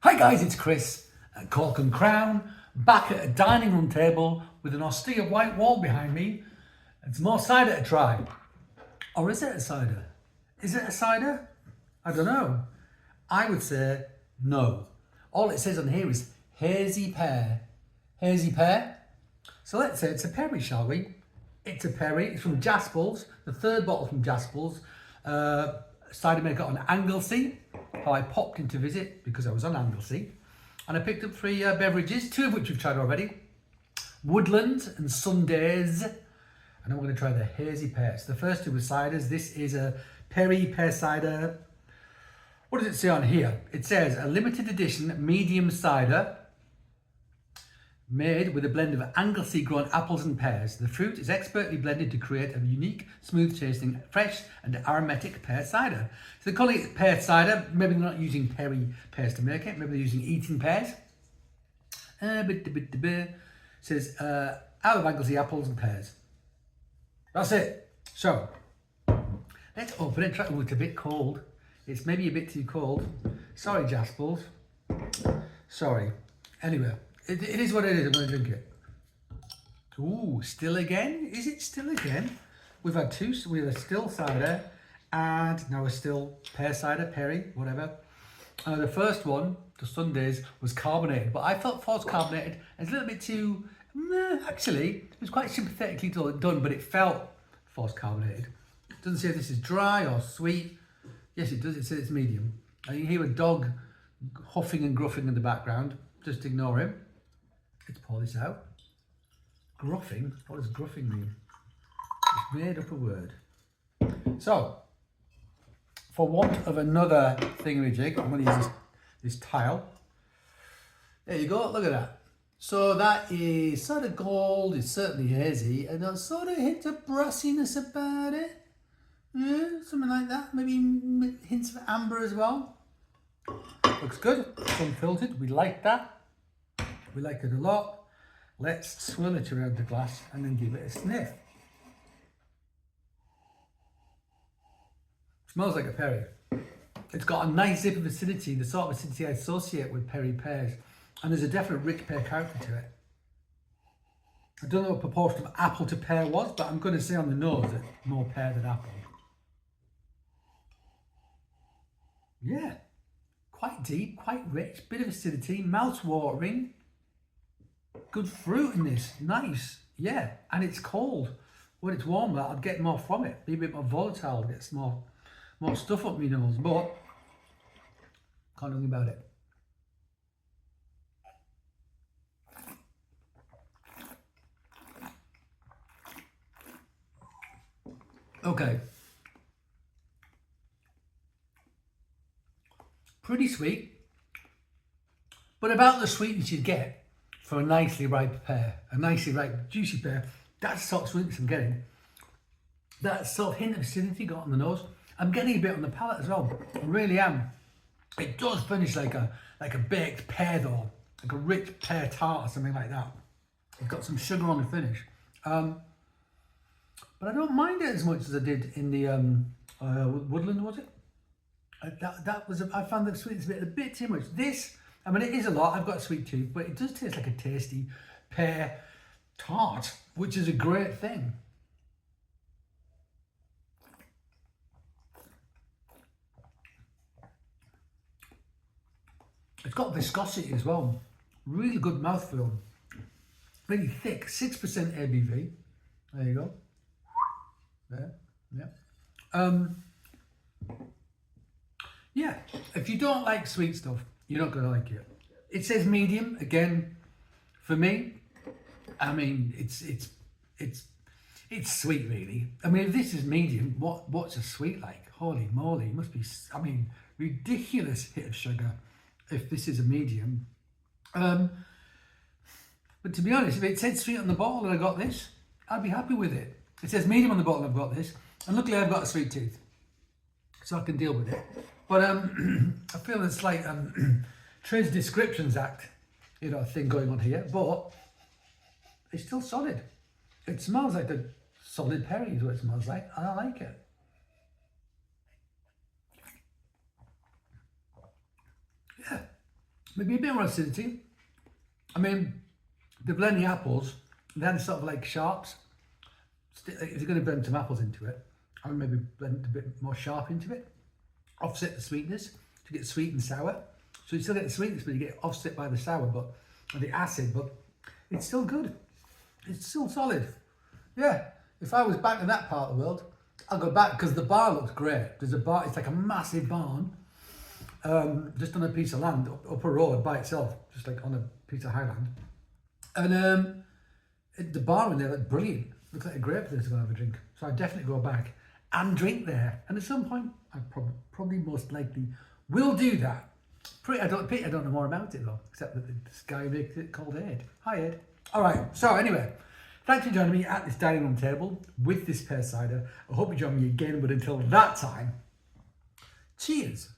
Hi guys, it's Chris at Cork and Crown, back at a dining room table with an austere white wall behind me. It's more cider to try. Or is it a cider? Is it a cider? I don't know. I would say no. All it says on here is Hazy Pear. Hazy Pear? So let's say it's a perry, shall we? It's a perry. It's from Jaspels, the third bottle from Jaspels. Cider maker on Anglesey, how I popped in to visit because I was on Anglesey. And I picked up three beverages, two of which we've tried already. Woodland and Sundays. And I'm going to try the Hazy Pear. So the first two were ciders. This is a Perry Pear Cider. What does it say on here? It says a limited edition medium cider made with a blend of Anglesey grown apples and pears. The fruit is expertly blended to create a unique, smooth tasting, fresh and aromatic pear cider. So they call it pear cider. Maybe they're not using perry pears to make it. Maybe they're using eating pears. Says out of Anglesey apples and pears. That's it. So let's open it. Oh, it's a bit cold. It's maybe a bit too cold. Sorry, Jaspels. Sorry. Anyway. It is what it is. I'm going to drink it. Ooh, still again? Is it still again? We've had two. We had a still cider and now a still pear cider, Perry, whatever. The first one, the Sundays, was carbonated, but I felt false carbonated. It's a little bit too. Actually, it was quite sympathetically done, but it felt false carbonated. It doesn't say if this is dry or sweet. Yes, it does. It says it's medium. And you hear a dog huffing and gruffing in the background. Just ignore him. Let's pour this out. Gruffing? What does gruffing mean? It's made up a word. So, for want of another thingamajig, I'm going to use this tile. There you go, look at that. So that is sort of gold, it's certainly hazy, and there's sort of hints of brassiness about it. Yeah, something like that. Maybe hints of amber as well. Looks good, it's unfiltered, we like that. We like it a lot. Let's swirl it around the glass and then give it a sniff. Smells like a perry. It's got a nice zip of acidity, the sort of acidity I associate with perry pears. And there's a definite rich pear character to it. I don't know what proportion of apple to pear was, but I'm going to say on the nose that more pear than apple. Yeah, quite deep, quite rich, bit of acidity, mouth-watering. Good fruit in this, nice, yeah, and it's cold. When it's warmer, I'd get more from it, be a bit more volatile, get some more stuff up my nose, but can't do anything about it. Okay. Pretty sweet, but about the sweetness you'd get for a nicely ripe pear, a nicely ripe, juicy pear. That's the sort of sweetness I'm getting. That sort of hint of acidity got on the nose. I'm getting a bit on the palate as well. I really am. It does finish like a baked pear though, like a rich pear tart or something like that. It's got some sugar on the finish. But I don't mind it as much as I did in the Woodland, was it? I found the sweetness a bit too much. This, I mean, it is a lot. I've got a sweet tooth, but it does taste like a tasty pear tart, which is a great thing. It's got viscosity as well. Really good mouthfeel. Really thick, 6% ABV. There you go. There, yeah. Yeah, if you don't like sweet stuff, you're not going to like it. It says medium, again, for me. I mean, it's sweet, really. I mean, if this is medium, what's a sweet like? Holy moly, it must be, I mean, ridiculous hit of sugar if this is a medium. But to be honest, if it said sweet on the bottle and I got this, I'd be happy with it. It says medium on the bottle and I've got this. And luckily I've got a sweet tooth, so I can deal with it. But I feel it's like Trade Descriptions Act, thing going on here. But it's still solid. It smells like a solid perry is what it smells like. And I like it. Yeah. maybe a bit more acidity. I mean, they blend the apples, then sort of like sharps. If you're going to blend some apples into it, I would maybe blend a bit more sharp into it. Offset the sweetness to get sweet and sour. So you still get the sweetness, but you get offset by the sour, but and the acid, but it's still good. It's still solid. Yeah, if I was back in that part of the world, I'll go back because the bar looks great. There's a bar, it's like a massive barn, just on a piece of land, up a road by itself, just like on a piece of highland. And the bar in there looked brilliant. Looks like a great place to go and have a drink. So I'd definitely go back and drink there. And at some point, I probably most likely will do that. I don't know more about it though, except that this guy makes it called Ed. Hi Ed. All right, so anyway, thanks for joining me at this dining room table with this pear cider. I hope you join me again, but until that time, cheers.